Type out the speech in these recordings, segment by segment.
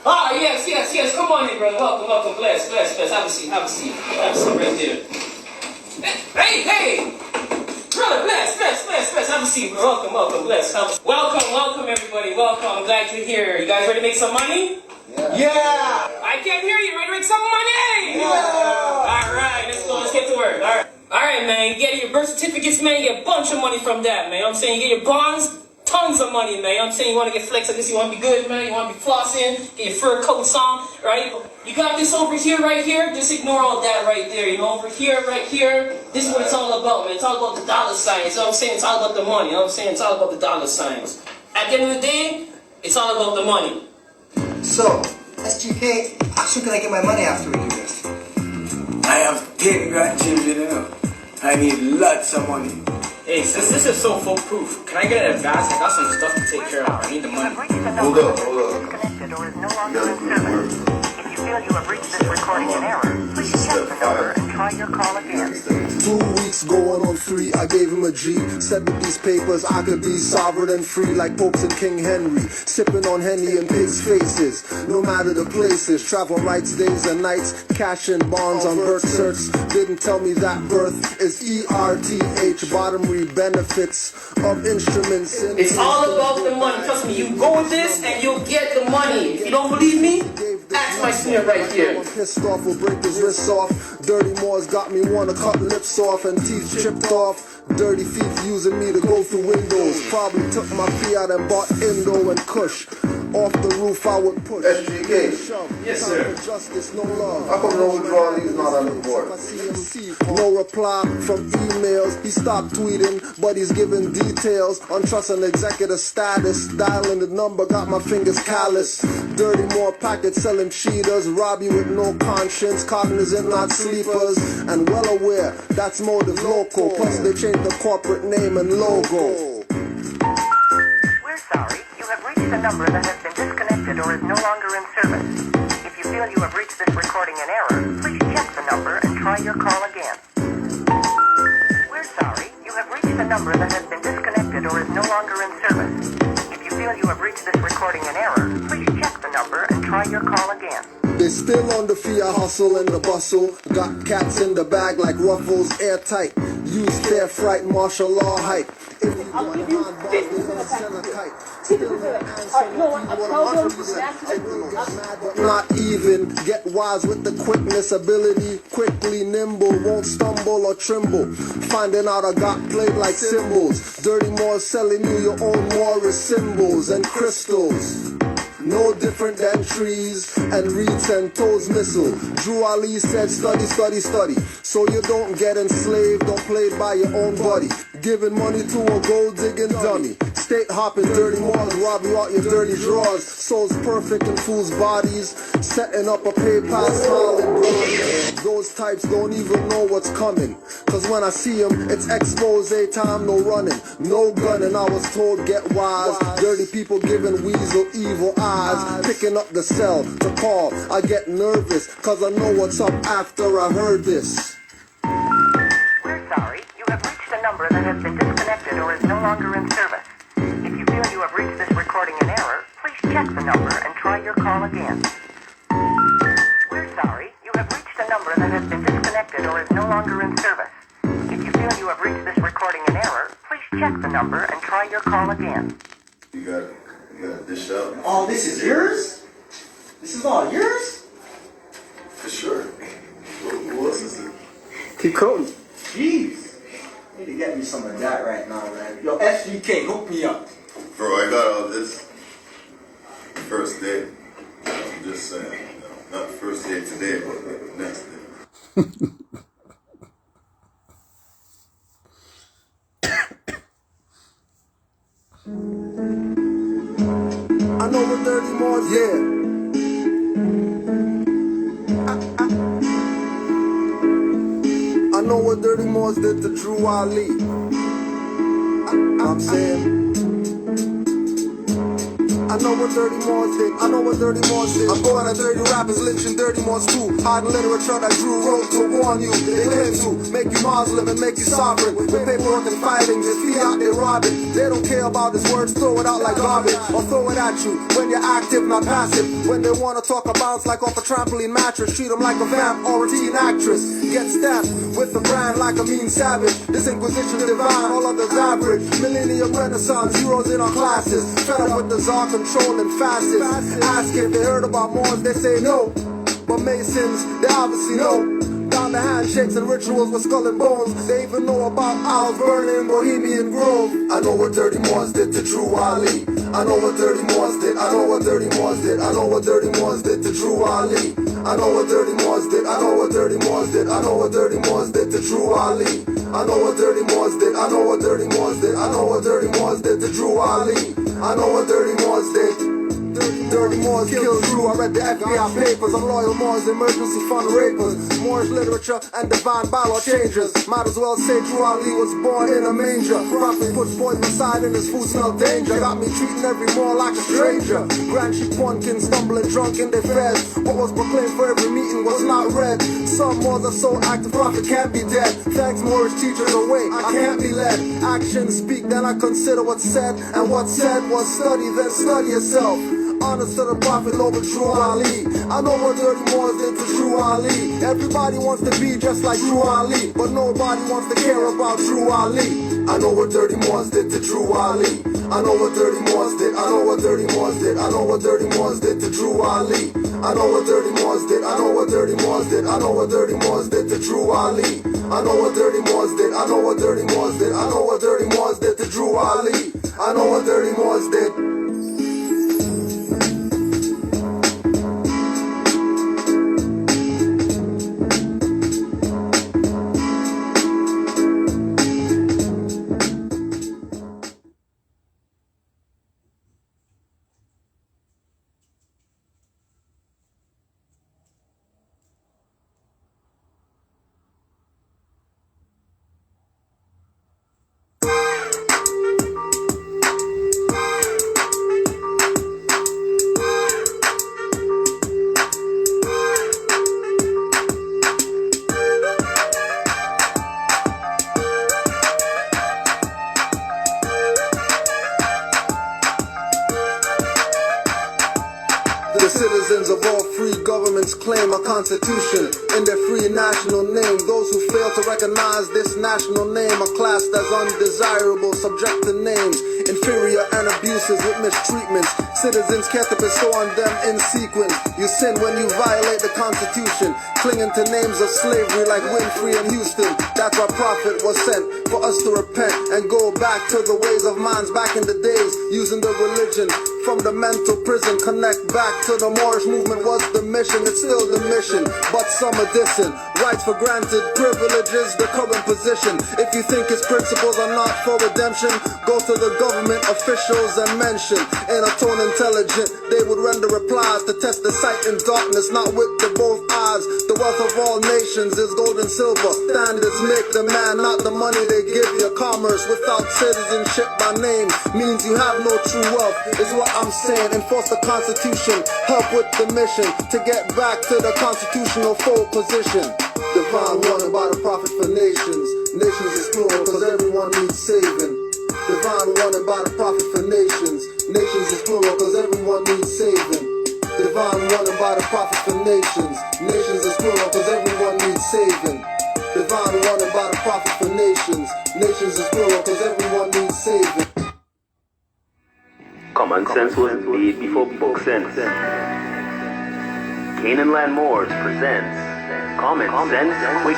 Ah, yes. Come on in, brother. Welcome. Bless. Have a seat right there. Hey. Brother, bless. Have a seat, bro. Welcome, bless. Welcome, everybody. Welcome. I'm glad you're here. You guys ready to make some money? Yeah. I can't hear you. Ready to make some money? Yeah. All right, let's go. Let's get to work. All right, man. You get your birth certificates, man. You get a bunch of money from that, man. You know what I'm saying? You get your bonds. Tons of money, man. You know what I'm saying? You want to get flex, I guess you want to be good, man. You want to be flossing, get your fur coats on, right? You got this over here, right here. Just ignore all that right there. You know, over here, right here. This is what it's all about, man. It's all about the dollar signs. You know what I'm saying? It's all about the money. You know what I'm saying? It's all about the dollar signs. At the end of the day, it's all about the money. So, SGK, how soon can I get my money after we do this? I have 10 grandchildren, you know. I need lots of money. Hey, since this is so foolproof, can I get an advance? I got some stuff to take care of. I need the money. Hold up. Disconnected or is no longer in service. If you feel you have reached this recording in error, please check the number and try your call again. 2 weeks going on 3, I gave him a G. Said with these papers I could be sovereign and free like popes and King Henry. Sipping on Henny and pigs' faces, no matter the places. Travel rights, days and nights, cash in bonds on birth certs. Didn't tell me that birth is ERTH, bottomry benefits of instruments. It's all about the money. Trust me, you go with this and you'll get the money. If you don't believe me, ask my smear right here. Pissed off, will break his wrists off. Dirty Moors got me wanna cut lips off and teeth chipped off. Dirty thief using me to go through windows. Probably took my Fiat and bought Indo and Kush. Off the roof I would push. SGK. Yes, sir. Justice, no love. How come no withdrawal is not on the board? No reply from emails. He stopped tweeting, but he's giving details on trust and executive status. Dialing the number, got my fingers callous. Dirty more packets selling cheaters. Rob you with no conscience, cognizant, not sleepers. And well aware that's motive local. Plus they changed the corporate name and logo. We're sorry. You have reached a number that has been disconnected or is no longer in service. If you feel you have reached this recording in error, please check the number and try your call again. We're sorry. You have reached a number that has been disconnected or is no longer in service. If you feel you have reached this recording in error, please check the number and try your call again. They still on the Fiat hustle and the bustle. Got cats in the bag like ruffles, airtight. Use fair fright, martial law hype. If you want a handball, they don't sell a kite. Not even, get wise with the quickness, ability, quickly nimble, won't stumble or tremble. Finding out I got played like cymbals. Dirty Moors selling you your own Moorish symbols and crystals. No different than trees and reeds and toes missile. Drew Ali said study. So you don't get enslaved or played by your own buddy. Giving money to a gold digging dummy. State hopping dirty Moors, rob you out your dirty drawers. Souls perfect in fools' bodies. Setting up a PayPal smiling bro. Those types don't even know what's coming. Cause when I see them, it's expose time, no running. No gunning, I was told get wise. Dirty people giving weasel evil eyes. Picking up the cell to call. I get nervous cause I know what's up after I heard this. We're sorry. You have reached a number that has been disconnected or is no longer in service. If you feel you have reached this recording in error, please check the number and try your call again. We're sorry. You have reached a number that has been disconnected or is no longer in service. If you feel you have reached this recording in error, please check the number and try your call again. You got this up. All this is yours? This is all yours? For sure. Who else is it? Keep quoting. Jeez. Need to get me some of that right now, man. Yo, SGK, hook me up. Bro, I got all this first day. I'm just saying. Not first day today, but next day. I know what Dirty Moors, yeah. I know what Dirty Moors did to Drew I'm saying. I I know what dirty Moors did. I know what dirty Moors did. I'm going at dirty rappers, lynching dirty Moors too. Hiding literature that Drew wrote to warn you. They claim to make you Muslim and make you sovereign. With paperwork and fighting, they Fiat, they rob it. They don't care about his words, throw it out like garbage. Or throw it at you when you're active, not passive. When they wanna talk a bounce like off a trampoline mattress, treat them like a vamp or a teen actress. Get stamped with the brand like a mean savage. This Inquisition divine, all others average. Millennium Renaissance, heroes in our classes. Fed up with the czar controlling fascists. Ask if they heard about Moors, they say no. But Masons, they obviously know. Down the handshakes and rituals with skull and bones. They even know about owls burning Bohemian Grove. I know what dirty Moors did to Drew Ali. I know what dirty Moors did. I know what dirty Moors did. I know what dirty Moors did to Drew Ali. I know what dirty Moors did. I know what dirty Moors did. I know what dirty Moors did to Drew Ali. I know what dirty Moors did. I know what dirty Moors did. I know what dirty Moors did to Drew Ali. I know what dirty Moors did. Dirty Moors killed Drew. I read the FBI papers on loyal Moors, emergency fund rapers, Moorish literature and divine bylaw changers. Might as well say Drew Ali was born in a manger. Prophet puts poison aside and his food smelled danger. Got me treating every Moor like a stranger. Grand sheep pumpkin stumbling drunk in their feds. What was proclaimed for every meeting was not read. Some Moors are so active, prophet can't be dead. Thanks Moorish teachers away, I can't be led. Actions speak, then I consider what's said. And what's said was study, then study yourself. Honest to the prophet over Drew Ali. I know what dirty Moors did to Drew Ali. Everybody wants to be just like Drew Ali, but nobody wants to care about Drew Ali. I know what dirty Moors did to Drew Ali. I know what dirty Moors did. I know what dirty Moors did. I know what dirty Moors did to Drew Ali. I know what dirty Moors did. I know what dirty Moors did. I know what dirty Moors did to Drew Ali. I know what dirty Moors did. I know what dirty Moors did. I know what dirty Moors did to Drew Ali. I know what dirty Moors did. The citizens of all free governments claim a constitution in their free national name. Those who fail to recognize this national name are classed as undesirable, subject to names, inferior and abuses with mistreatments. Citizens care to bestow on them in sequence. You sin when you violate the constitution, clinging to names of slavery like Winfrey and Houston. That's why prophet was sent, for us to repent and go back to the ways of minds back in the days, using the religion from the mental prison. Connect back to the Moorish movement was the mission. It's still the mission, but some are dissing. Rights for granted, privileges, the current position. If you think his principles are not for redemption, go to the government officials and mention. In a tone intelligent, they would render replies to test the sight in darkness, not with the both eyes. The wealth of all nations is gold and silver. Standards make the man, not the money they give you. Commerce without citizenship by name means you have no true wealth, is what I'm saying. Enforce the Constitution, help with the mission to get back to the constitutional full position. Divine wanted by the prophet for nations. Nations is plural cause everyone needs saving. Divine wanted by the prophet for nations. Nations is plural cause everyone needs saving. Divine wanted by the prophet for nations. Nations is plural cause everyone needs saving. Divine wanted by the prophet for nations. Nations is plural cause everyone needs saving. Common sense was made before book sense. Canaanland Moors presents Common Sense Quick.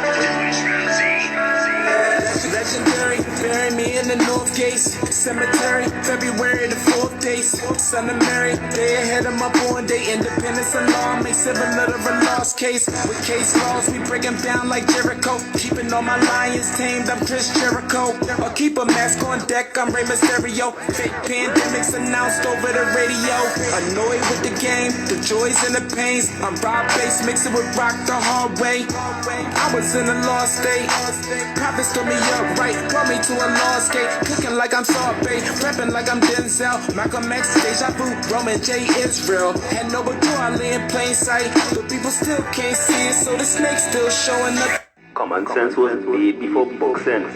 Legendary, bury me in the North Gate Cemetery, February the 4th days. Son of Mary, they ahead of my born day. Independence and law makes civil a lost case. With case laws, we break them down like Jericho. Keeping all my lions tamed, I'm Chris Jericho. Or keep a mask on deck, I'm Rey Mysterio. Fake pandemics announced over the radio. Annoyed with the game, the joys and the pains. I'm Rob Bass, mixing with rock the hard way. I was in a lost state. Prophet stood me up right, brought me to a lost gate. Cooking like I'm sorbet, rapping like I'm Denzel. Malcolm X, Deja Vu, Roman J, Israel. Had no but I lay in plain sight. But people still can't see it, so the snake's still showing up. Common sense was made before book sense.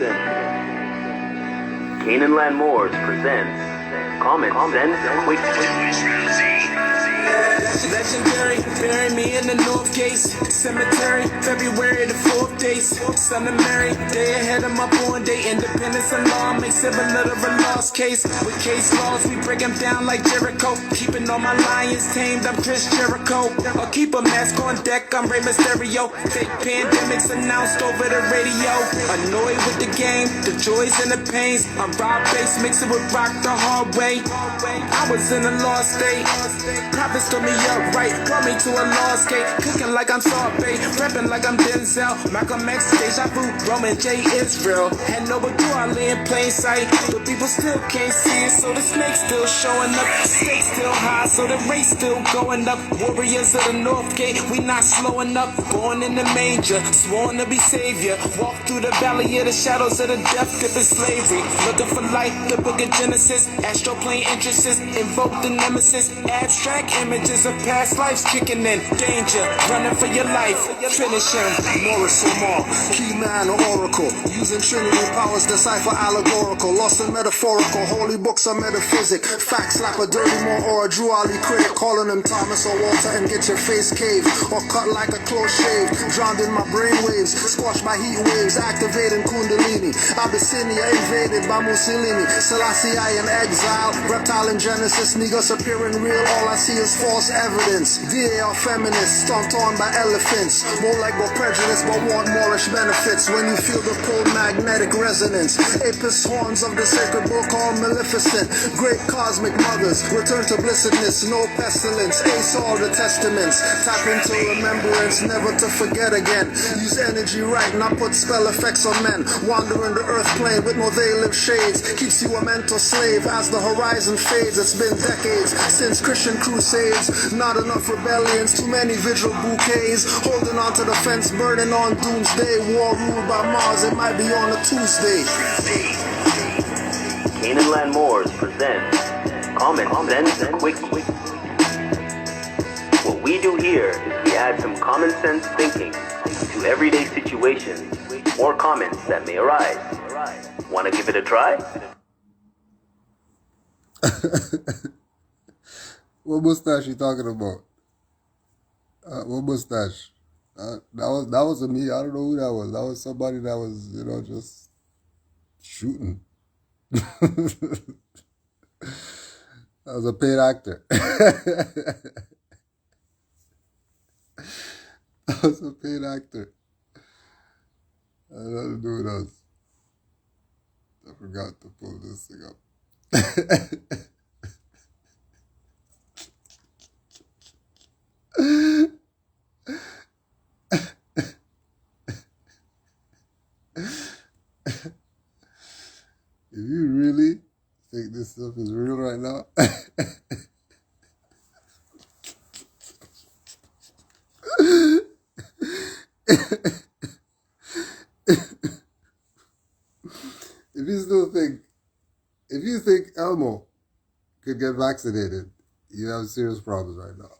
Canaanland Moors presents Common Sense Quick. Legendary, bury me in the North Gates Cemetery, February the 4th days. Son of Mary, day ahead of my born day. Independence and law makes civil little a lost case. With case laws, we break them down like Jericho. Keeping all my lions tamed, I'm Chris Jericho. I'll keep a mask on deck, I'm Rey Mysterio. Fake pandemics announced over the radio. Annoyed with the game, the joys and the pains. I'm Rob Bass, mix it with rock the hard way. I was in a lost state. Prophets stood me up right, brought me to a lost gate. Cooking like I'm sorbet, rapping like I'm Denzel. Malcolm X, Deja Vu, Roman J, Israel. Had no but I lay in plain sight. But people still can't see it, so the snake's still showing up. Stakes still high, so the race still going up. Warriors of the North Gate, we not slowing up. Born in the manger, sworn to be savior. Walk through the valley of the shadows of the death dip in slavery. Looking for light, the book of Genesis. Astroplane entrances, invoke the nemesis. Abstract images of past lives kicking in. Danger, running for your life. Finish him. Moorish or more, key man or oracle. Using Trinity powers, decipher allegorical. Lost in metaphorical, holy books are metaphysic. Facts like a dirty more or a Drew Ali critic. Calling him Thomas or Walter and get your face caved. Or cut like a close shave. Drowned in my brain waves, squashed by heat waves. Activating Kundalini. Abyssinia invaded by Mussolini. Selassie I in exile. Reptile in Genesis, niggas appearing real. All I see is false evidence. DA are feminists, stomped on by elephants. More like more prejudice, but want Moorish benefits. When you feel the cold magnetic resonance. Apis horns of the sacred book are maleficent. Great cosmic mothers, return to blessedness. No pestilence, ace all the testaments. Tap into remembrance, never to forget again. Use energy right, not put spell effects on men. Wandering the earth plane with no they live shades. Keeps you a mental slave as the horizon fades. It's been decades since Christian crusades. Not enough rebellions, too many vigil bouquets. Holding on to the fence, burning on doomsday. War ruled by Mars, it might be on a Tuesday. Canaanland Moors presents Common Sense Quickie. What we do here is we add some common sense thinking to everyday situations or comments that may arise. Want to give it a try? What mustache you talking about? What mustache? That wasn't me. I don't know who that was. That was somebody that was, just shooting. That was a paid actor. That was a paid actor. I had nothing to do with us. I forgot to pull this thing up. If you really think this stuff is real right now, if you think Elmo could get vaccinated, you have serious problems right now.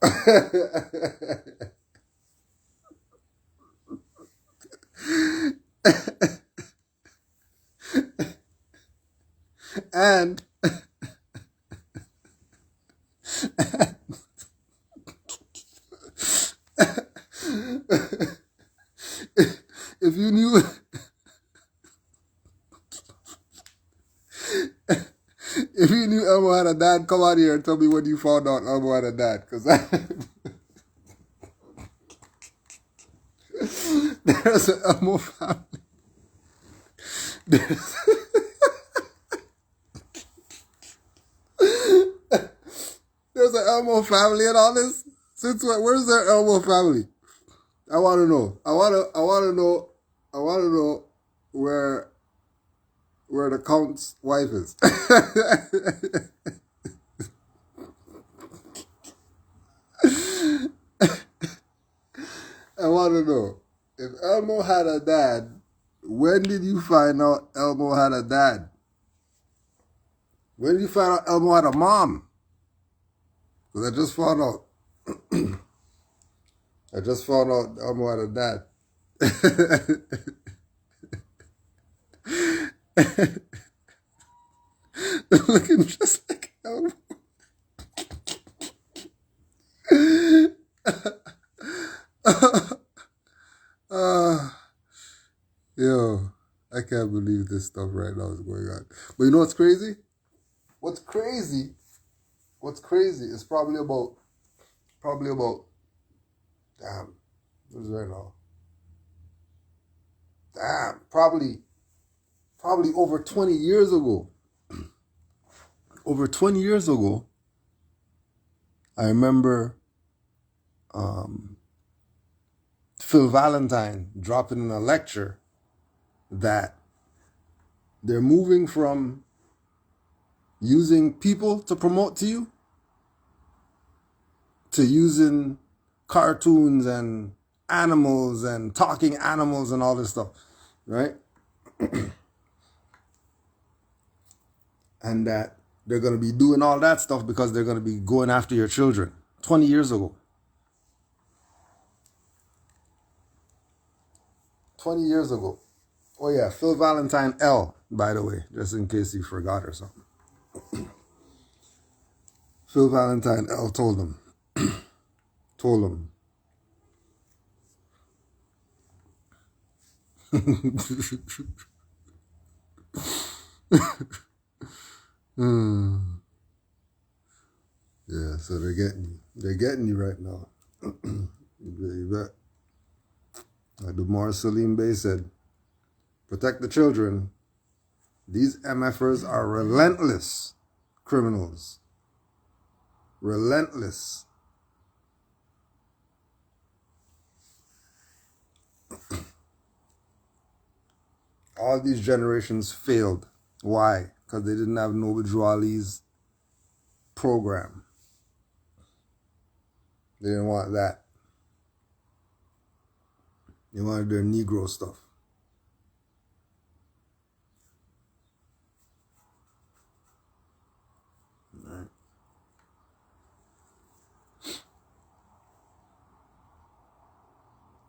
And if you knew Elmo had a dad, come out here and tell me when you found out Elmo had a dad, because there's an Elmo family. There's an Elmo family and all this. Since when? Where's their Elmo family? I want to know. I want to know where the Count's wife is. I want to know if Elmo had a dad. When did you find out Elmo had a dad? When did you find out Elmo had a mom? Because I just found out. I just found out Elmo had a dad. Looking just like Elmo. Yo, I can't believe this stuff right now is going on. But you know what's crazy? What's crazy is probably about, damn, what is it right now? Damn, probably over 20 years ago. Over 20 years ago, I remember Phil Valentine dropping in a lecture that they're moving from using people to promote to you to using cartoons and animals and talking animals and all this stuff, right? And that they're going to be doing all that stuff because they're going to be going after your children. 20 years ago. 20 years ago. Oh yeah, Phil Valentine L, by the way, just in case you forgot or something. Phil Valentine L told him. Yeah, so they're getting you. They're getting you right now. You bet. Like the Morris Salim Bey said, protect the children. These MFers are relentless criminals. Relentless. All these generations failed. Why? Because they didn't have Noble Drew Ali's program. They didn't want that. They wanted their Negro stuff. Right.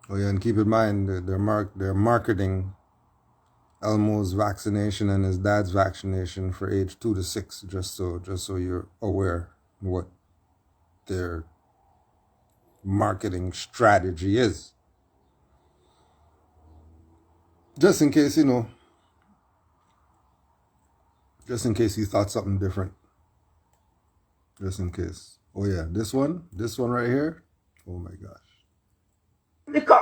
Oh yeah, and keep in mind that they're marketing Elmo's vaccination and his dad's vaccination for age 2 to 6, just so you're aware what their marketing strategy is. Just in case, just in case you thought something different. Just in case. Oh yeah, this one right here. Oh my gosh.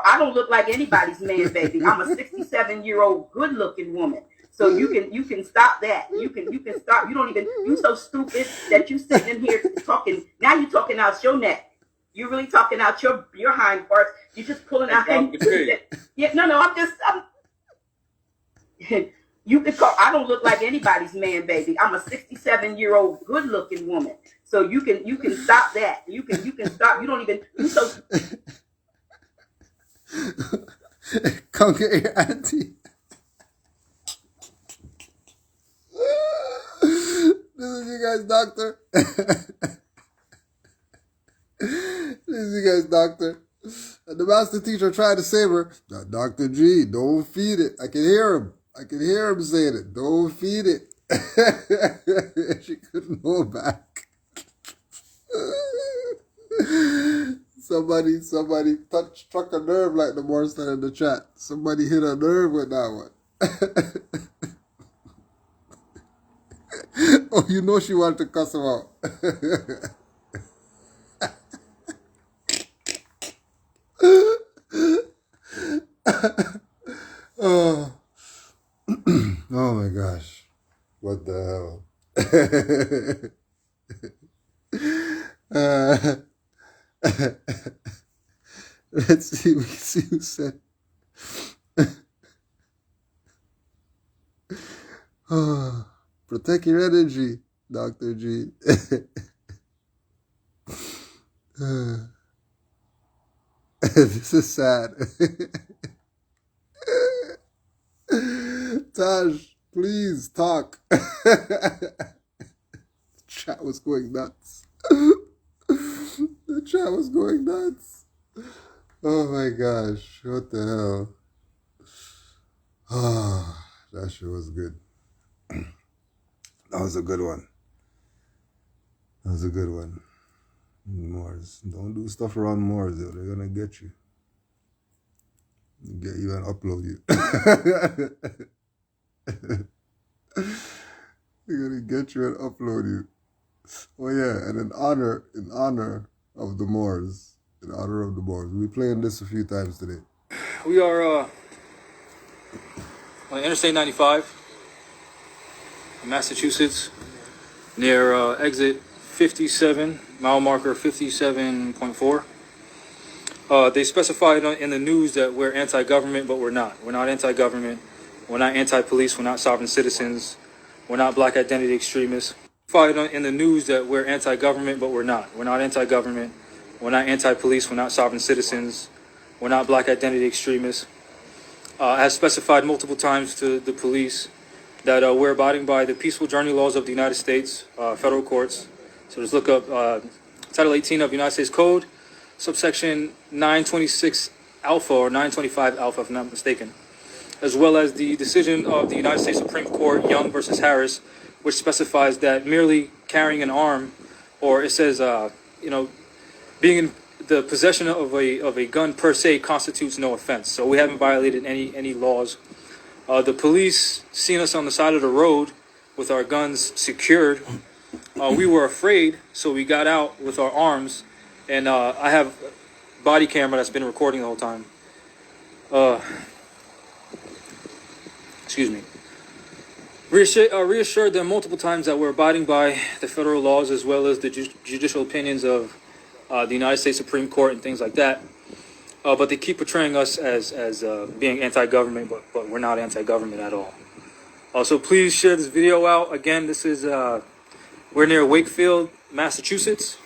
I don't look like anybody's man, baby. I'm a 67-year-old good-looking woman. So you can stop that. You can stop. You so stupid that you sitting in here talking. Now you talking out your neck. You really talking out your hind parts. You just pulling out. Yeah, no, I'm you can call. I don't look like anybody's man, baby. I'm a 67-year-old good-looking woman. So you can stop that. You can stop. You so. Come get your auntie. This is you guys' doctor. This is you guys' doctor. And the master teacher tried to save her. Dr. G, don't feed it. I can hear him saying it. Don't feed it. She couldn't go back. Somebody struck a nerve, like the Morris said in the chat. Somebody hit a nerve with that one. Oh, you know she wanted to cuss him out. Oh. Oh my gosh. What the hell? Let's see. We can see who said. Oh, protect your energy, Dr. G. This is sad. Taj, please talk. Chat was going nuts. The chat was going nuts. Oh my gosh, what the hell? Ah, that shit was good. That was a good one. That was a good one. Moors. Don't do stuff around Moors, though. They're gonna get you. Get you and upload you. They're gonna get you and upload you. Oh yeah, and in honor of the Moors, we'll be playing this a few times today. We are on Interstate 95 in Massachusetts, near exit 57, mile marker 57.4. They specified in the news that we're anti-government, but we're not. We're not anti-government. We're not anti-police. We're not sovereign citizens. We're not black identity extremists. In the news that we're anti-government, but we're not. We're not anti-government. We're not anti-police. We're not sovereign citizens. We're not black identity extremists. Has specified multiple times to the police that we're abiding by the peaceful journey laws of the United States, federal courts. So just look up Title 18 of the United States Code, subsection 926 alpha or 925 alpha, if I'm not mistaken, as well as the decision of the United States Supreme Court, Young versus Harris, which specifies that merely carrying an arm, or it says, being in the possession of a gun per se constitutes no offense. So we haven't violated any laws. The police seen us on the side of the road with our guns secured. We were afraid, so we got out with our arms, and I have a body camera that's been recording the whole time. Excuse me. Reassured them multiple times that we're abiding by the federal laws as well as the judicial opinions of the United States Supreme Court and things like that. But they keep portraying us as being anti-government, but we're not anti-government at all. So please share this video out. Again, this is we're near Wakefield, Massachusetts,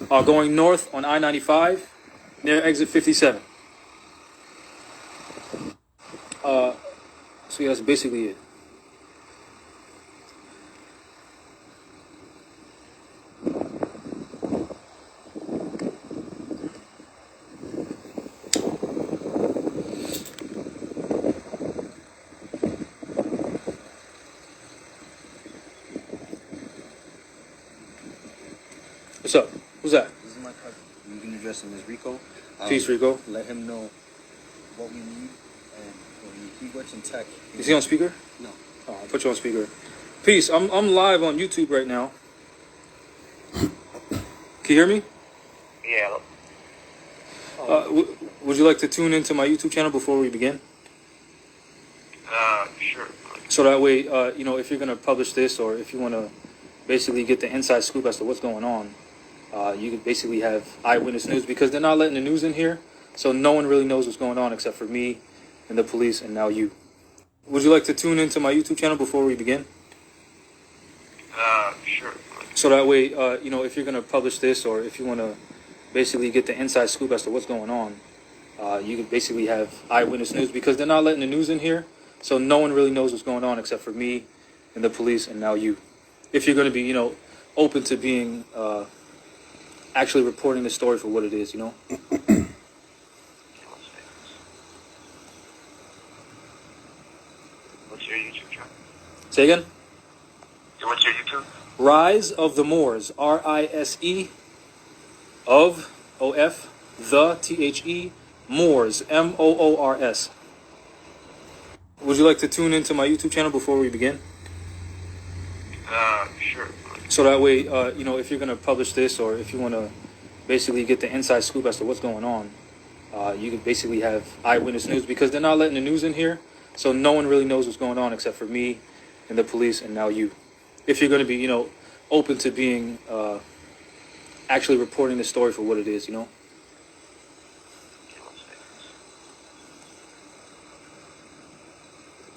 going north on I-95 near exit 57. So yeah, that's basically it. What's up? Who's that? This is my cousin. You can address him as Rico. Peace, Rico. Let him know what we need, and when he works in tech. Is he on speaker? No. Oh, I'll put you on speaker. Peace. I'm live on YouTube right now. Can you hear me? Yeah. Would you like to tune into my YouTube channel before we begin? Sure. So that way, if you're gonna publish this, or if you want to basically get the inside scoop as to what's going on, you could basically have eyewitness news, because they're not letting the news in here, so no one really knows what's going on except for me and the police and now you. Would you like to tune into my YouTube channel before we begin? Sure. So that way, if you're gonna publish this, or if you want to basically get the inside scoop as to what's going on, you could basically have eyewitness news, because they're not letting the news in here, so no one really knows what's going on except for me and the police and now you. If you're going to be, open to being, actually reporting the story for what it is, What's your YouTube channel? Say again? What's your YouTube? Rise of the Moors. R-I-S-E of O-F the T-H-E Moors M-O-O-R-S. Would you like to tune into my YouTube channel before we begin? Sure. So that way, if you're going to publish this, or if you want to basically get the inside scoop as to what's going on, you could basically have eyewitness news, because they're not letting the news in here, so no one really knows what's going on except for me and the police and now you. If you're going to be, open to being, actually reporting the story for what it is,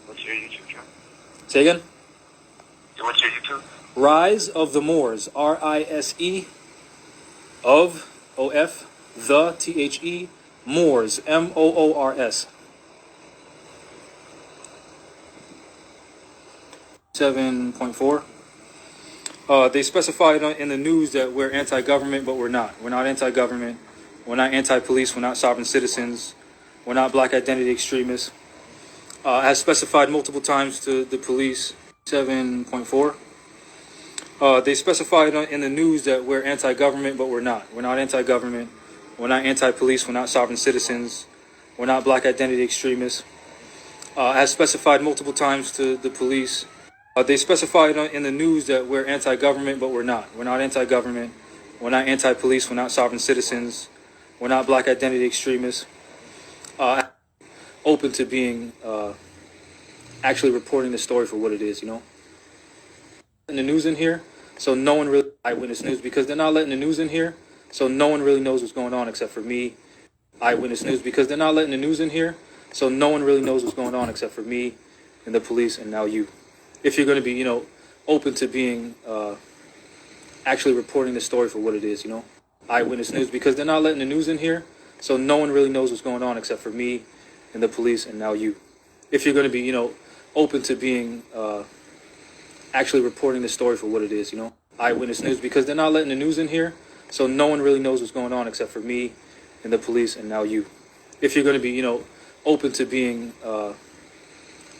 What's your YouTube channel? Say again? What's your YouTube? Rise of the Moors. R-I-S-E of O-F the T-H-E Moors M-O-O-R-S. 7.4. They specified in the news that we're anti-government, but we're not. We're not anti-government. We're not anti-police. We're not sovereign citizens. We're not black identity extremists. As specified multiple times to the police. 7.4. They specified in the news that we're anti-government, but we're not. We're not anti-government. We're not anti-police. We're not sovereign citizens. We're not black identity extremists. As specified multiple times to the police. They specified in the news that we're anti-government, but we're not. We're not anti-government. We're not anti-police. We're not sovereign citizens. We're not black identity extremists. Open to being actually reporting the story for what it is, you know. In the news in here, so no one really eyewitness news because they're not letting the news in here, so no one really knows what's going on except for me. Eyewitness news because they're not letting the news in here, so no one really knows what's going on except for me and the police and now you. If you're going to be, you know, open to being actually reporting the story for what it is, you know. Eyewitness news because they're not letting the news in here, so no one really knows what's going on except for me and the police and now you. If you're going to be, you know, open to being actually reporting the story for what it is, you know. Eyewitness news because they're not letting the news in here, so no one really knows what's going on except for me and the police and now you. If you're going to be, you know, open to being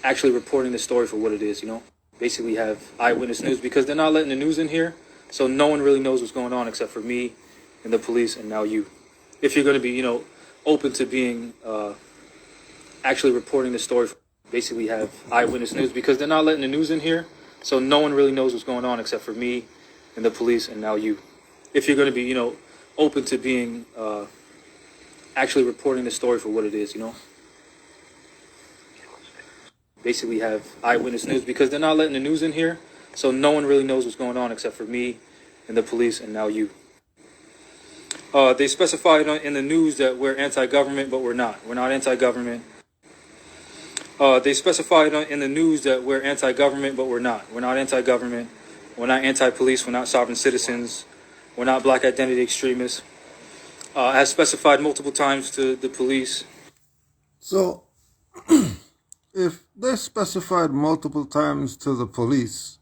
actually reporting the story for what it is, you know. Basically have eyewitness news because they're not letting the news in here, so no one really knows what's going on except for me and the police and now you. If you're going to be, you know, open to being actually reporting the story, basically have eyewitness news because they're not letting the news in here, so no one really knows what's going on except for me and the police and now you. If you're going to be, you know, open to being actually reporting the story for what it is, you know. Basically have eyewitness news because they're not letting the news in here, so no one really knows what's going on except for me and the police and now you. They specified in the news that we're anti-government, but we're not. We're not anti-government. They specified in the news that we're anti-government, but we're not. We're not anti-government. We're not anti-police. We're not sovereign citizens. We're not black identity extremists. As specified multiple times to the police. So, if they specified multiple times to the police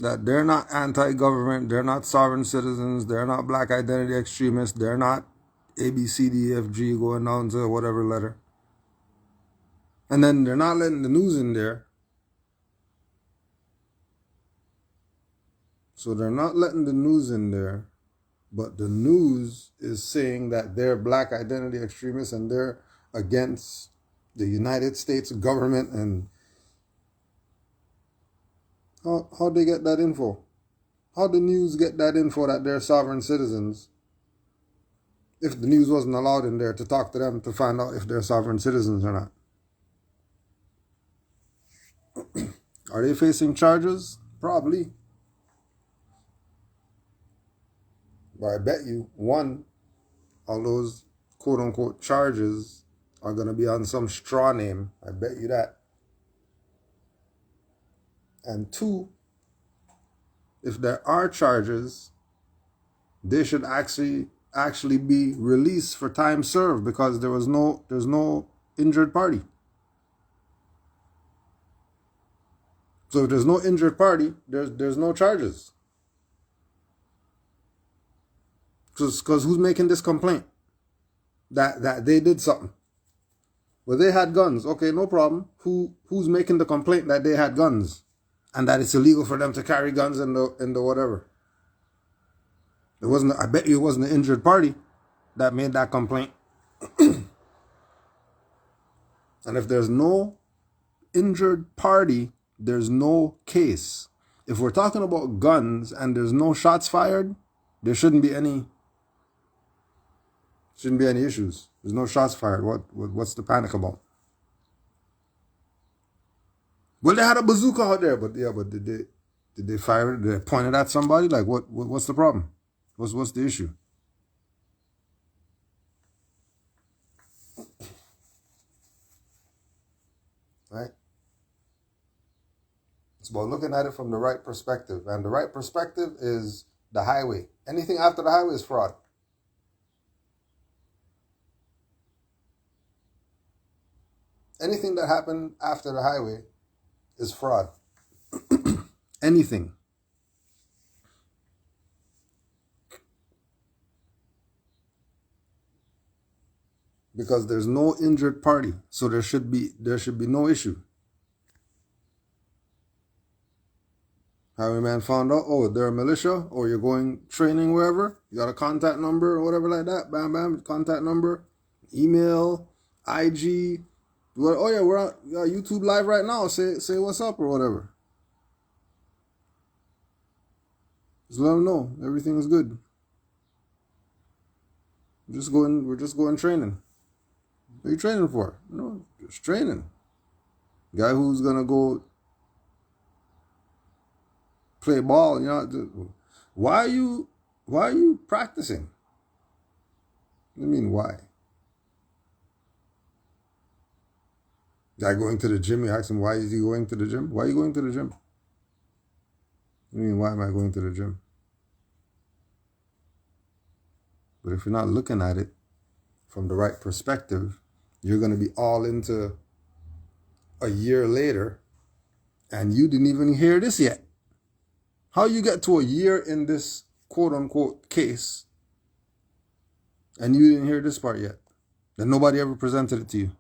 that they're not anti-government, they're not sovereign citizens, they're not black identity extremists, they're not A, B, C, D, E, F, G going down to whatever letter, and then they're not letting the news in there, so they're not letting the news in there, but the news is saying that they're black identity extremists and they're against the United States government. And how'd they get that info? How'd the news get that info that they're sovereign citizens if the news wasn't allowed in there to talk to them to find out if they're sovereign citizens or not? Are they facing charges? Probably. But I bet you, one, all those quote-unquote charges are going to be on some straw name. I bet you that. And two, if there are charges, they should actually be released for time served because there's no injured party. So if there's no injured party, there's no charges. Because who's making this complaint? That they did something. Well, they had guns. Okay, no problem. Who's making the complaint that they had guns and that it's illegal for them to carry guns in the whatever? It wasn't. I bet you it wasn't the injured party that made that complaint. And if there's no injured party, there's no case. If we're talking about guns and there's no shots fired, there shouldn't be any issues. There's no shots fired. What's the panic about? Well, they had a bazooka out there, but did they fire it? Did they point it at somebody? Like what's the problem? What's the issue? Right? It's about looking at it from the right perspective. And the right perspective is the highway. Anything after the highway is fraud. Anything that happened after the highway is fraud. anything. Because there's no injured party, so there should be no issue. Highwayman found out, oh, they're a militia, or you're going training wherever, you got a contact number or whatever like that, bam, bam, contact number, email, IG, oh yeah, we're on YouTube live right now, say what's up or whatever. Just let them know everything is good. We're just going training. What are you training for? No, just training. Guy who's gonna go play ball, you know. Why are you practicing? What do you mean why? Guy going to the gym, you ask him why is he going to the gym? Why are you going to the gym? What do you mean why am I going to the gym? But if you're not looking at it from the right perspective, you're going to be all into a year later and you didn't even hear this yet. How you get to a year in this quote-unquote case and you didn't hear this part yet? That nobody ever presented it to you.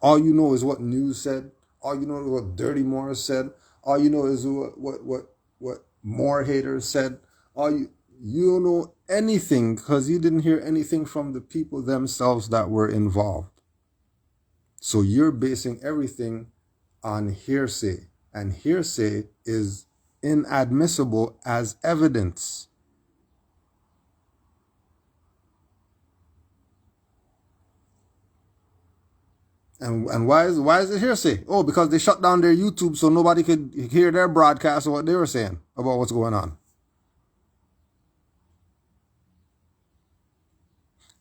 All you know is what news said. All you know is what Dirty Morris said. All you know is what more haters said. You don't know anything because you didn't hear anything from the people themselves that were involved. So you're basing everything on hearsay, and hearsay is inadmissible as evidence. And why is it hearsay? Oh, because they shut down their YouTube so nobody could hear their broadcast of what they were saying about what's going on.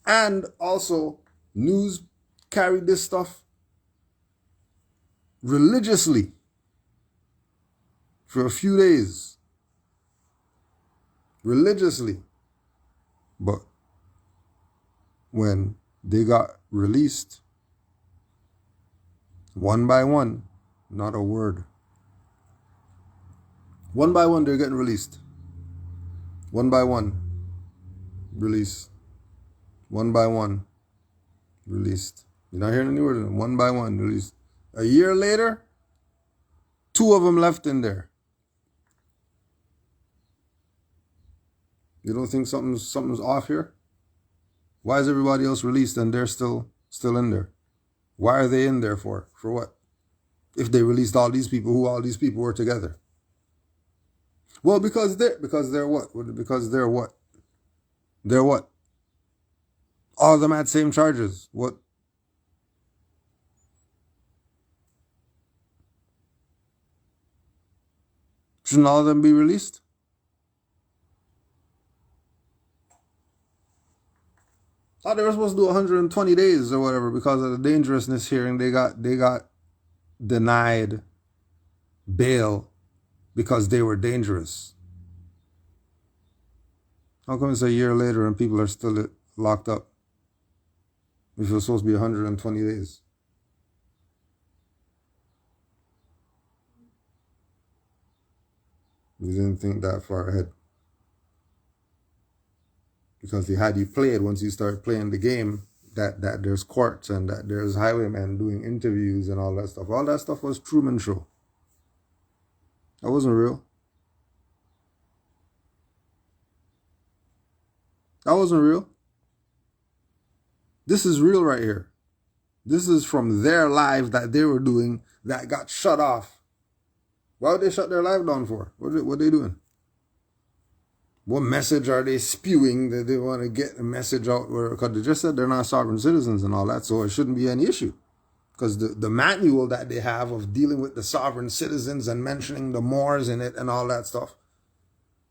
And also, news carried this stuff religiously for a few days. Religiously. But when they got released, one by one, not a word. One by one, they're getting released. One by one, release. One by one, released. You're not hearing any words. One by one, released. A year later, 2 of them left in there. You don't think something's off here? Why is everybody else released and they're still in there? Why are they in there for? For what? If they released all these people, who all these people were together? Well, because they're what? Because they're what? They're what? All of them had same charges. What? Shouldn't all of them be released? Thought they were supposed to do 120 days or whatever because of the dangerousness hearing. They got denied bail because they were dangerous. How come it's a year later and people are still locked up? If it was supposed to be 120 days. You didn't think that far ahead. Because they had you played once you start playing the game that there's courts and that there's highwaymen doing interviews and all that stuff. All that stuff was Truman Show. That wasn't real. That wasn't real. This is real right here. This is from their live that they were doing that got shut off. Why would they shut their live down for? What are they doing? What message are they spewing that they want to get a message out? Because they just said they're not sovereign citizens and all that, so it shouldn't be any issue. Because the manual that they have of dealing with the sovereign citizens and mentioning the Moors in it and all that stuff,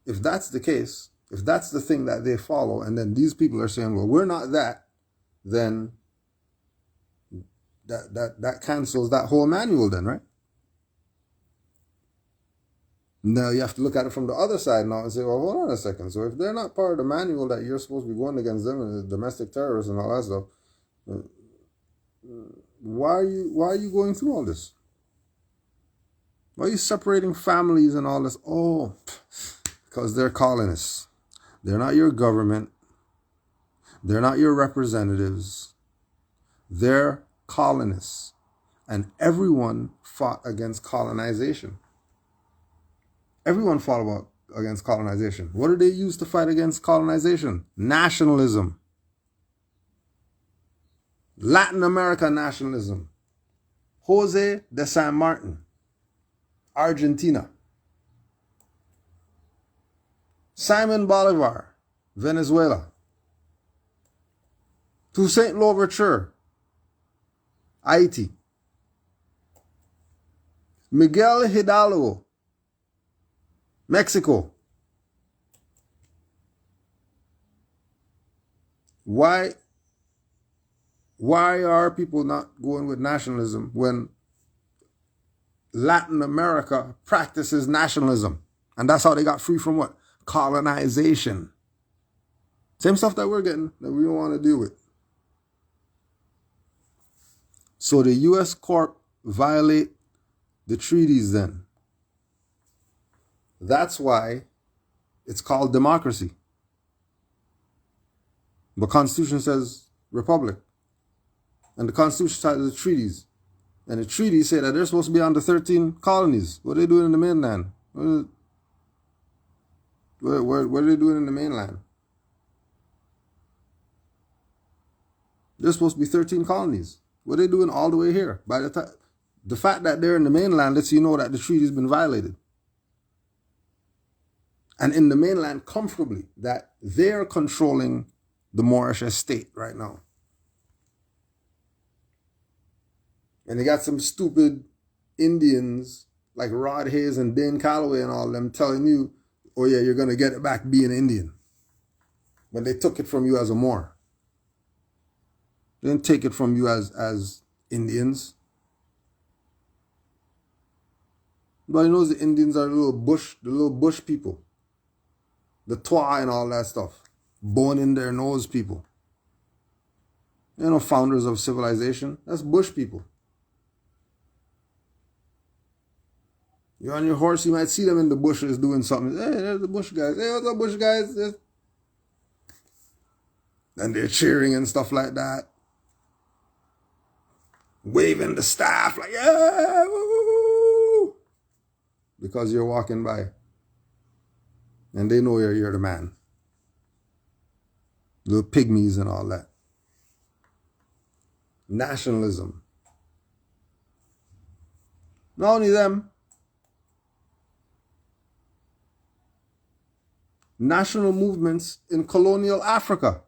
if that's the case, if that's the thing that they follow, and then these people are saying, well, we're not that, then that cancels that whole manual then, right? Now you have to look at it from the other side now and say, well, hold on a second. So if they're not part of the manual that you're supposed to be going against them and domestic terrorists and all that stuff, why are you going through all this? Why are you separating families and all this? Oh, because they're colonists. They're not your government. They're not your representatives. They're colonists. And everyone fought against colonization. Everyone fought against colonization. What did they use to fight against colonization? Nationalism. Latin America nationalism. Jose de San Martin, Argentina. Simon Bolivar, Venezuela. Toussaint Louverture, Haiti. Miguel Hidalgo, Mexico. Why are people not going with nationalism when Latin America practices nationalism? And that's how they got free from what? Colonization. Same stuff that we're getting that we don't want to deal with. So the U.S. court violate the treaties then. That's why it's called democracy. The Constitution says republic. And the Constitution says the treaties. And the treaties say that they're supposed to be under 13 colonies. What are they doing in the mainland? What are they doing in the mainland? They're supposed to be 13 colonies. What are they doing all the way here? By the time, the fact that they're in the mainland lets you know that the treaty's been violated. And in the mainland, comfortably, that they're controlling the Moorish estate right now. And they got some stupid Indians like Rod Hayes and Dane Calloway and all of them telling you, oh yeah, you're going to get it back being Indian. When they took it from you as a Moor. They didn't take it from you as Indians. Nobody knows the Indians are the little bush people. The Twa and all that stuff. Bone in their nose people. They're no founders of civilization. That's bush people. You're on your horse, you might see them in the bushes doing something. Hey, there's the bush guys. Hey, what's up, bush guys? And they're cheering and stuff like that. Waving the staff like, yeah, woo, because you're walking by. And they know you're the man. Little pygmies and all that. Nationalism. Not only them. National movements in colonial Africa.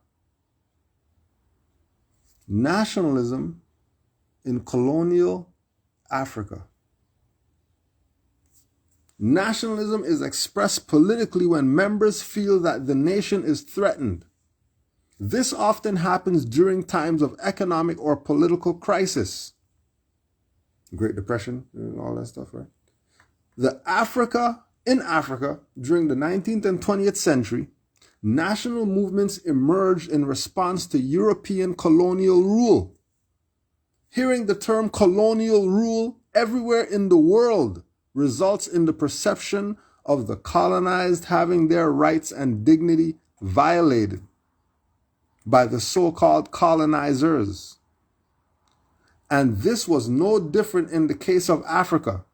Nationalism in colonial Africa. Nationalism is expressed politically when members feel that the nation is threatened. This often happens during times of economic or political crisis. Great Depression and all that stuff, right? In Africa, during the 19th and 20th century, national movements emerged in response to European colonial rule. Hearing the term colonial rule everywhere in the world results in the perception of the colonized having their rights and dignity violated by the so-called colonizers. And this was no different in the case of Africa.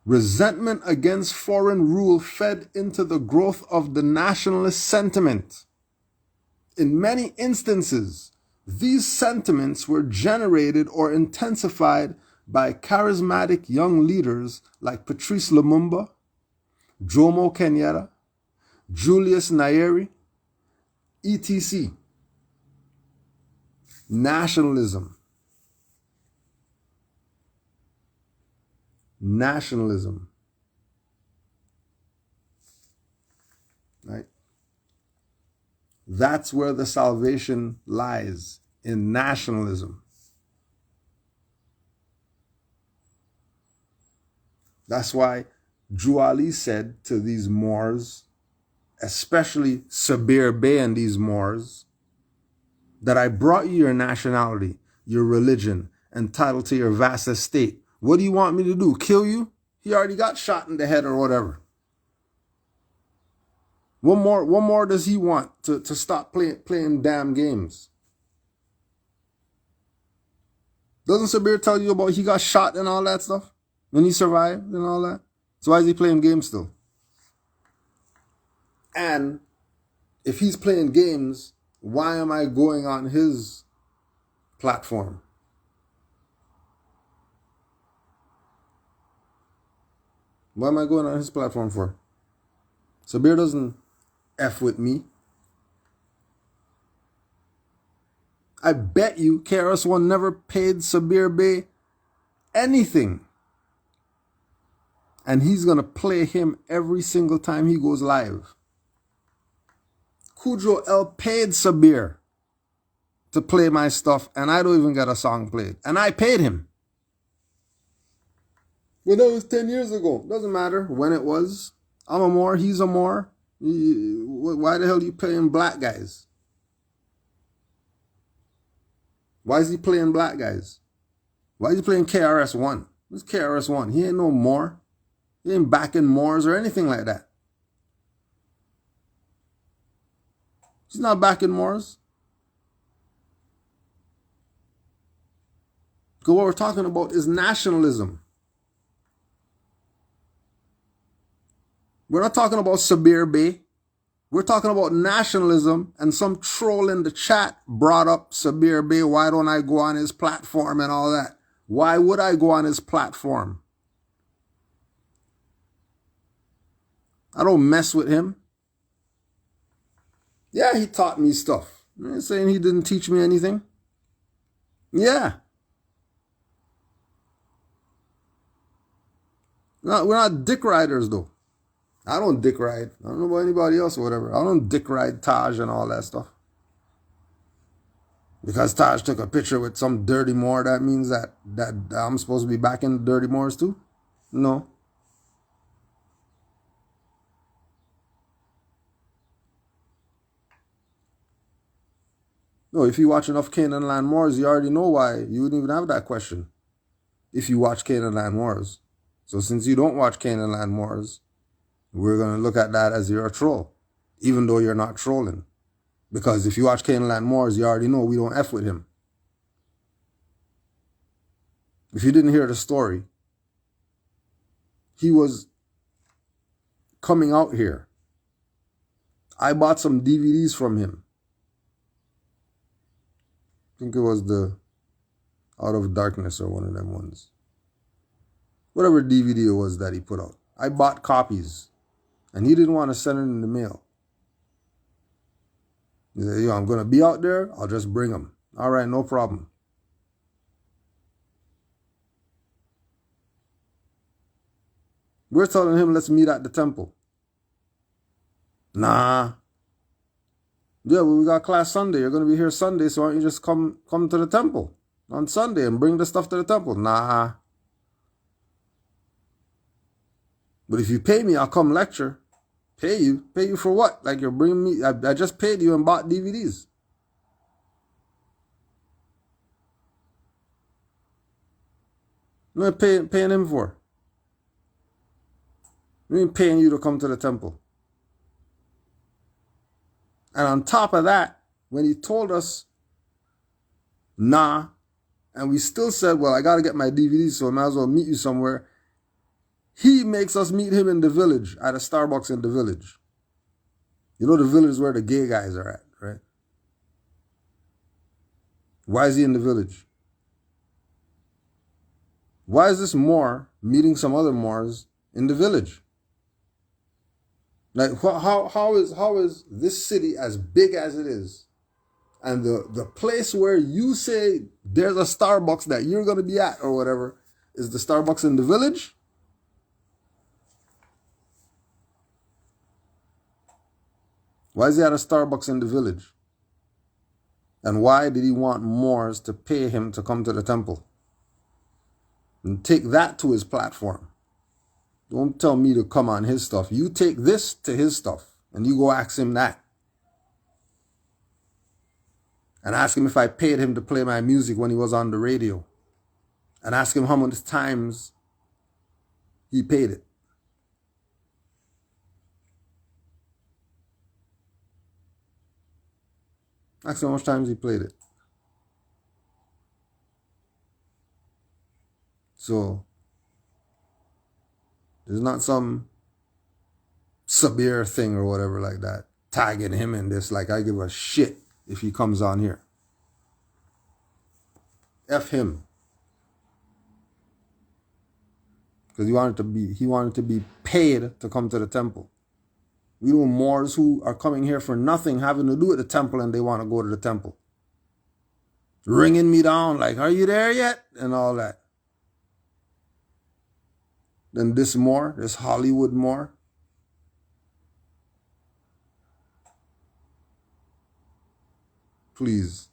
Resentment against foreign rule fed into the growth of the nationalist sentiment. In many instances, these sentiments were generated or intensified by charismatic young leaders like Patrice Lumumba, Jomo Kenyatta, Julius Nyerere, etc. Nationalism. Nationalism. Right? That's where the salvation lies, in nationalism. That's why Juali said to these Moors, especially Sabir Bey and these Moors, that I brought you your nationality, your religion, and title to your vast estate. What do you want me to do? Kill you? He already got shot in the head or whatever. What more does he want to stop playing damn games? Doesn't Sabir tell you about he got shot and all that stuff? When he survived and all that? So why is he playing games still? And if he's playing games, why am I going on his platform? Why am I going on his platform for? Sabir doesn't F with me. I bet you KRS-One never paid Sabir Bey anything. And he's going to play him every single time he goes live. Kudro L paid Sabir to play my stuff, and I don't even get a song played. And I paid him. Well, that was 10 years ago. Doesn't matter when it was. I'm a Moor, he's a Moor. Why the hell are you paying black guys? Why is he playing black guys? Why is he playing KRS-One? What's KRS-One? He ain't no Moor. He ain't backing Moors or anything like that. He's not backing Moors. Because what we're talking about is nationalism. We're not talking about Sabir Bey. We're talking about nationalism, and some troll in the chat brought up Sabir Bey. Why don't I go on his platform and all that? Why would I go on his platform? I don't mess with him. Yeah, he taught me stuff. I'm not saying he didn't teach me anything. Yeah. No, we're not dick riders, though. I don't dick ride. I don't know about anybody else or whatever. I don't dick ride Taj and all that stuff. Because Taj took a picture with some dirty Moor, that means that I'm supposed to be backing the dirty Moors too? No. No, if you watch enough Canaanland Moors, you already know why. You wouldn't even have that question if you watch Canaanland Moors. So since you don't watch Canaanland Moors, we're going to look at that as you're a troll, even though you're not trolling. Because if you watch Canaanland Moors, you already know we don't F with him. If you didn't hear the story, he was coming out here. I bought some DVDs from him. I think it was the Out of Darkness or one of them ones. Whatever DVD it was that he put out. I bought copies. And he didn't want to send it in the mail. He said, yo, I'm going to be out there. I'll just bring them. All right, no problem. We're telling him, let's meet at the temple. Nah. Yeah, well, we got class Sunday. You're going to be here Sunday, so why don't you just come to the temple on Sunday and bring the stuff to the temple? Nah. But if you pay me, I'll come lecture. Pay you? Pay you for what? Like you're bringing me, I just paid you and bought DVDs. What am I paying him for? I mean paying you to come to the temple. And on top of that, when he told us, nah, and we still said, well, I got to get my DVDs, so I might as well meet you somewhere. He makes us meet him in the village, at a Starbucks in the village. You know the village is where the gay guys are at, right? Why is he in the village? Why is this Moor meeting some other Moors in the village? Like, how is this city as big as it is, and the place where you say there's a Starbucks that you're going to be at or whatever, is the Starbucks in the village? Why is he at a Starbucks in the village? And why did he want Moors to pay him to come to the temple? And take that to his platform. Don't tell me to come on his stuff. You take this to his stuff and you go ask him that. And ask him if I paid him to play my music when he was on the radio. And ask him how many times He paid it. Ask him how much times he played it. So, there's not some severe thing or whatever like that, tagging him in this, like I give a shit if he comes on here. F him. Because he wanted to be paid to come to the temple. We know Moors who are coming here for nothing, having to do with the temple, and they want to go to the temple. Ringing me down like, are you there yet? And all that. Then this Moor, this Hollywood Moor. Please.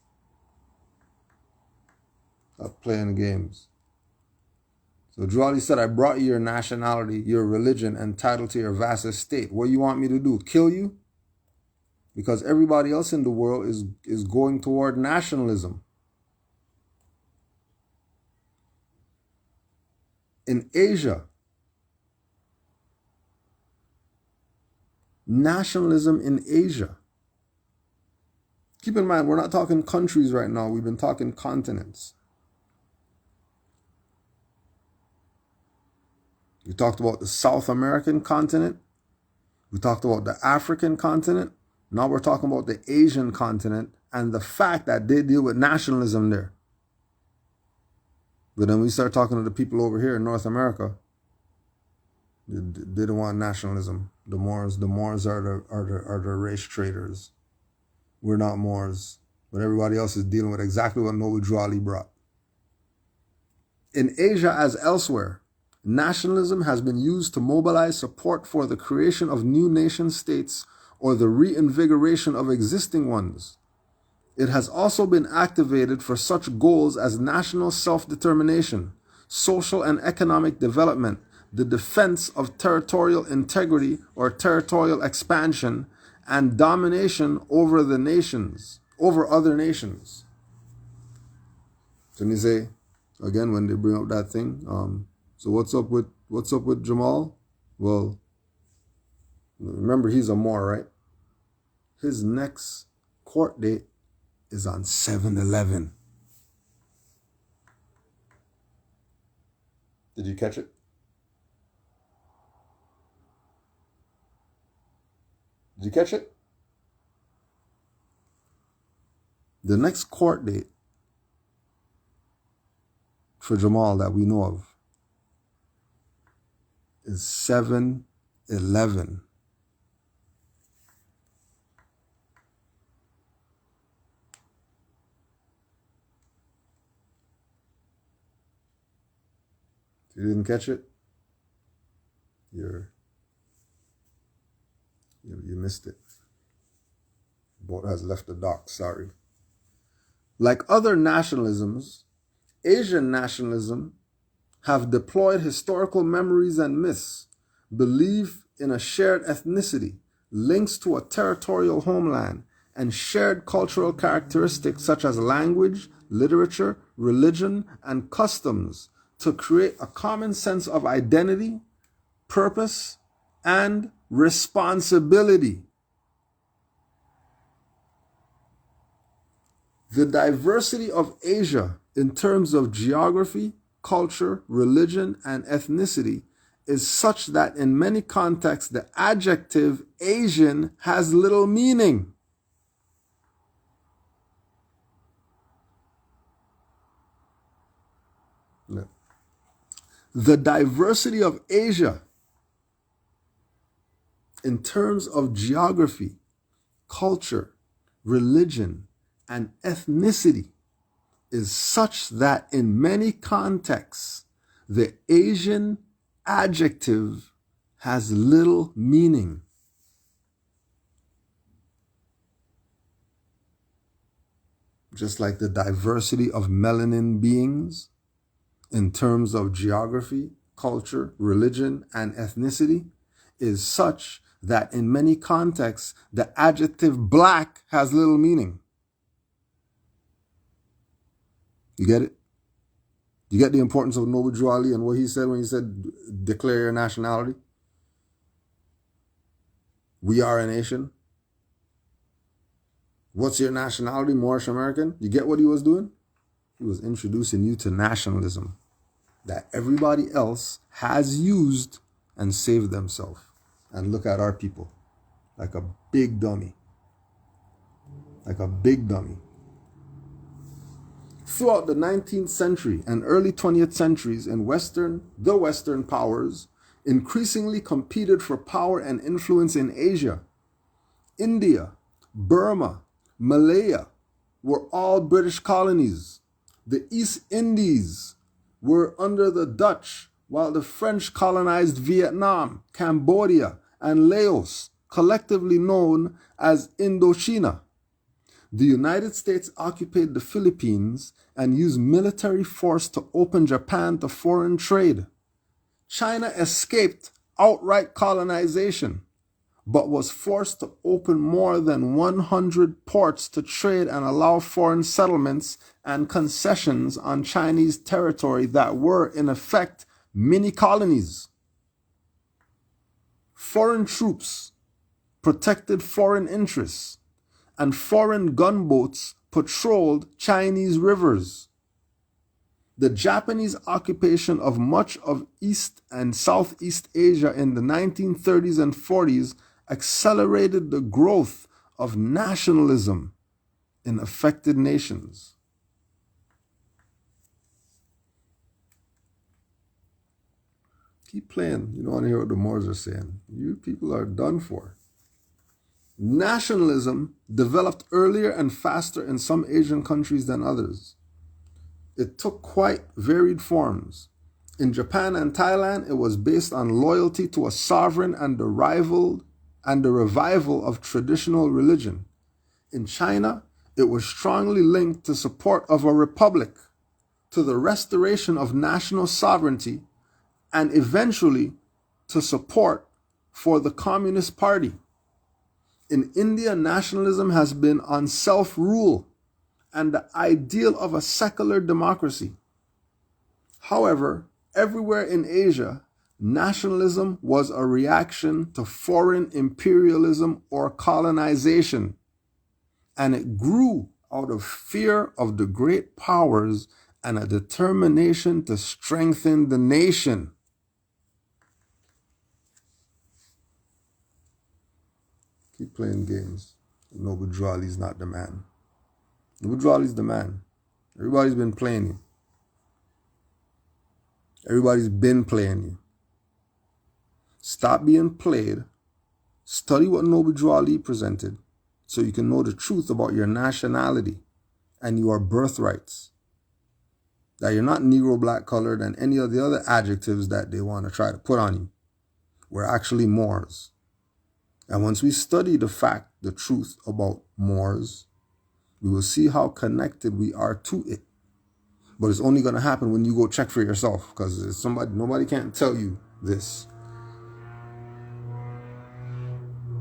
Stop playing games. So Drawley said, I brought you your nationality, your religion, and title to your vast estate. What you want me to do? Kill you? Because everybody else in the world is going toward nationalism. In Asia, nationalism in Asia. Keep in mind, we're not talking countries right now. We've been talking continents. We talked about the South American continent. We talked about the African continent. Now we're talking about the Asian continent and the fact that they deal with nationalism there. But then we start talking to the people over here in North America. They don't want nationalism. The Moors are the race traders. We're not Moors. But everybody else is dealing with exactly what Noble Drawley brought. In Asia as elsewhere, nationalism has been used to mobilize support for the creation of new nation states or the reinvigoration of existing ones. It has also been activated for such goals as national self-determination, social and economic development, the defense of territorial integrity or territorial expansion, and domination over other nations. So you say, again, when they bring up that thing, so what's up with Jamal? Well, remember he's a Moor, right? His next court date is on 7/11. Did you catch it? Did you catch it? The next court date for Jamal that we know of is 7/11. If you didn't catch it, you missed it. Boat has left the dock, sorry. Like other nationalisms, Asian nationalism have deployed historical memories and myths, belief in a shared ethnicity, links to a territorial homeland, and shared cultural characteristics such as language, literature, religion, and customs to create a common sense of identity, purpose, and responsibility. The diversity of Asia in terms of geography, culture, religion, and ethnicity is such that in many contexts the adjective Asian has little meaning. The diversity of Asia in terms of geography, culture, religion, and ethnicity is such that in many contexts, the Asian adjective has little meaning. Just like the diversity of melanin beings in terms of geography, culture, religion, and ethnicity is such that in many contexts, the adjective black has little meaning. You get it? You get the importance of Noble Drew Ali and what he said when he said, declare your nationality? We are a nation. What's your nationality? Moorish American? You get what he was doing? He was introducing you to nationalism that everybody else has used and saved themselves. And look at our people. Like a big dummy. Like a big dummy. Throughout the 19th century and early 20th centuries in the Western powers increasingly competed for power and influence in Asia. India, Burma, Malaya were all British colonies. The East Indies were under the Dutch, while the French colonized Vietnam, Cambodia, and Laos, collectively known as Indochina. The United States occupied the Philippines and used military force to open Japan to foreign trade. China escaped outright colonization, but was forced to open more than 100 ports to trade and allow foreign settlements and concessions on Chinese territory that were, in effect, mini colonies. Foreign troops protected foreign interests, and foreign gunboats patrolled Chinese rivers. The Japanese occupation of much of East and Southeast Asia in the 1930s and 40s accelerated the growth of nationalism in affected nations. Keep playing. You don't want to hear what the Moors are saying. You people are done for. Nationalism developed earlier and faster in some Asian countries than others. It took quite varied forms. In Japan and Thailand, it was based on loyalty to a sovereign and the revival of traditional religion. In China, it was strongly linked to support of a republic, to the restoration of national sovereignty, and eventually to support for the Communist Party. In India, nationalism has been on self-rule and the ideal of a secular democracy. However, everywhere in Asia, nationalism was a reaction to foreign imperialism or colonization, and it grew out of fear of the great powers and a determination to strengthen the nation. Keep playing games. Noble Drew Ali's not the man. Noble Drew Ali's the man. Everybody's been playing you. Everybody's been playing you. Stop being played. Study what Noble Drew Ali presented so you can know the truth about your nationality and your birthrights. That you're not Negro, black, colored, and any of the other adjectives that they want to try to put on you. We're actually Moors. And once we study the truth about Moors, we will see how connected we are to it. But it's only going to happen when you go check for yourself, because nobody can't tell you this.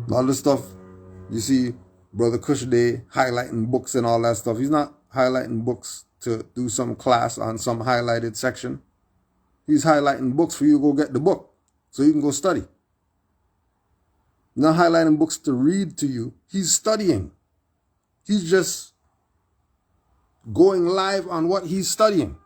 All the stuff you see Brother Kush Day highlighting books and all that stuff. He's not highlighting books to do some class on some highlighted section. He's highlighting books for you to go get the book so you can go study. Not highlighting books to read to you. He's studying. He's just going live on what he's studying.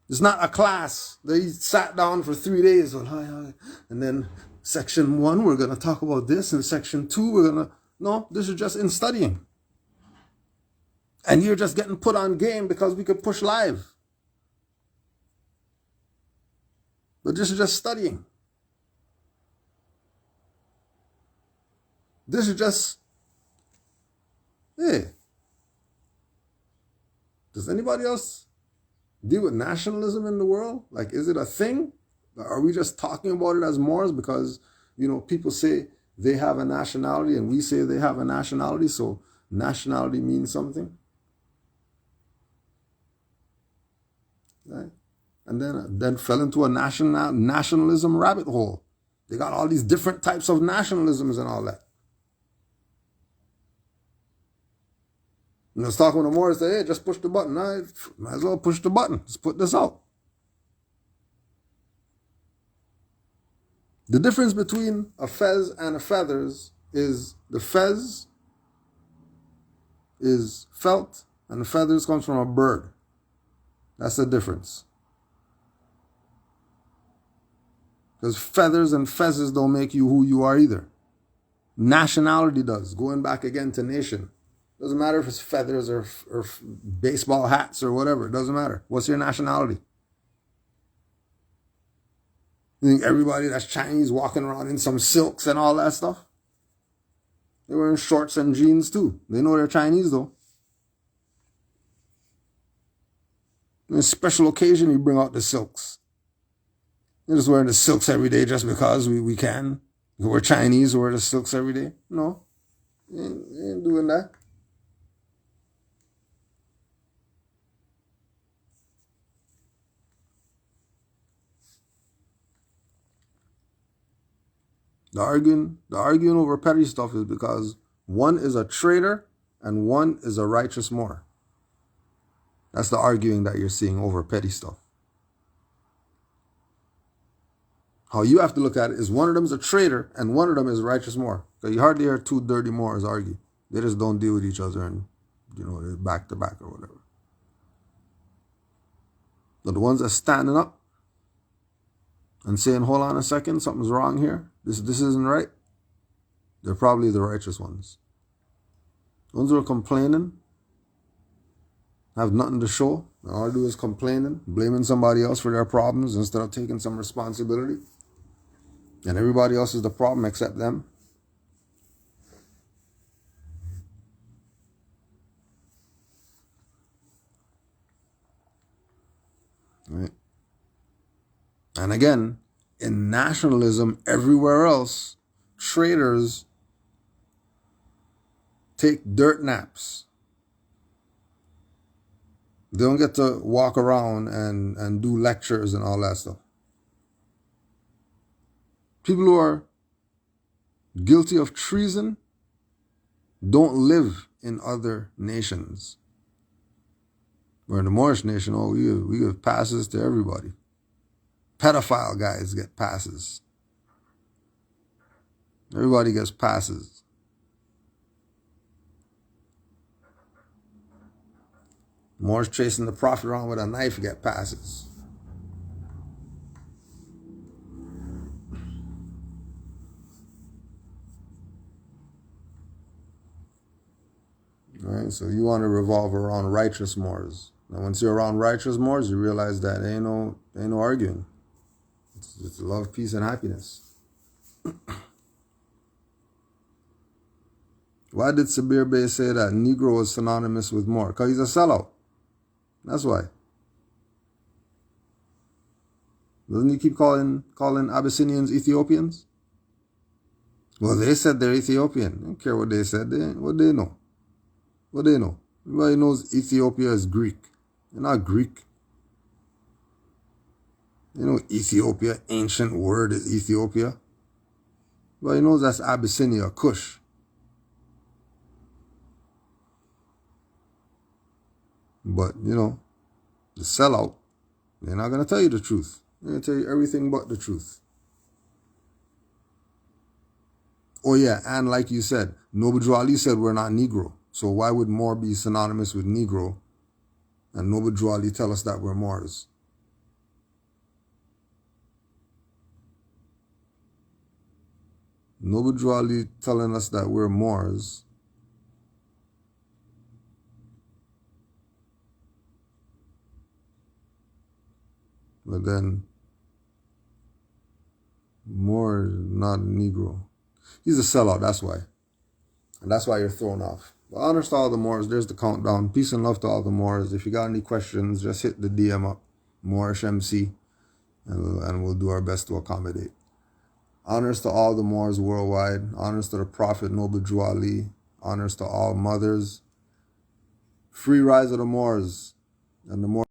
It's not a class that he sat down for 3 days. And then section 1, we're going to talk about this. And section 2, we're going to... No, this is just in studying. And you're just getting put on game because we could push live. But this is just studying. This is just, hey, does anybody else deal with nationalism in the world? Like, is it a thing? Are we just talking about it as Moors because, people say they have a nationality and we say they have a nationality, so nationality means something? Right? And then fell into a nationalism rabbit hole. They got all these different types of nationalisms and all that. And I was talking with the Moors, say, hey, just push the button. I might as well push the button. Let's put this out. The difference between a fez and a feathers is the fez is felt and the feathers comes from a bird. That's the difference. Because feathers and fezzes don't make you who you are either. Nationality does. Going back again to nation. Doesn't matter if it's feathers or baseball hats or whatever. It doesn't matter. What's your nationality? You think everybody that's Chinese walking around in some silks and all that stuff? They're wearing shorts and jeans too. They know they're Chinese though. On a special occasion, you bring out the silks. They're just wearing the silks every day just because we can. We're Chinese, we wear the silks every day. No, ain't doing that. The arguing over petty stuff is because one is a traitor and one is a righteous Moor. That's the arguing that you're seeing over petty stuff. How you have to look at it is one of them is a traitor and one of them is a righteous Moor. So you hardly hear two dirty Moors argue. They just don't deal with each other and, they're back to back or whatever. But the ones that are standing up and saying, hold on a second, something's wrong here. This isn't right. They're probably the righteous ones. The ones who are complaining, have nothing to show, and all they do is complaining, blaming somebody else for their problems instead of taking some responsibility. And everybody else is the problem except them. Right? And again, in nationalism, everywhere else, traitors take dirt naps. They don't get to walk around and do lectures and all that stuff. People who are guilty of treason don't live in other nations. We're in the Moorish nation, we give passes to everybody. Pedophile guys get passes. Everybody gets passes. Moors chasing the prophet around with a knife get passes. Right? So you want to revolve around righteous Moors. And once you're around righteous Moors, you realize that ain't no arguing. It's love, peace, and happiness. Why did Sabir Bey say that Negro is synonymous with Moor? Because he's a sellout. That's why. Doesn't he keep calling Abyssinians Ethiopians? Well, they said they're Ethiopian. I don't care what they said. What they know? What they know? Everybody knows Ethiopia is Greek. They're not Greek. You know, Ethiopia, ancient word is Ethiopia. Everybody knows that's Abyssinia, Kush. But, the sellout, they're not going to tell you the truth. They're going to tell you everything but the truth. Oh, yeah, and like you said, Noble Ali said we're not Negro. So why would Moor be synonymous with Negro? And Noble Ali tell us that we're Moors. Noble Ali telling us that we're Moors. But then, Moor is not a Negro. He's a sellout, that's why. And that's why you're thrown off. But honors to all the Moors, there's the countdown. Peace and love to all the Moors. If you got any questions, just hit the DM up, Moorish MC, and we'll do our best to accommodate. Honors to all the Moors worldwide. Honors to the Prophet Noble Drew Ali. Honors to all mothers. Free rise of the Moors and the Moors.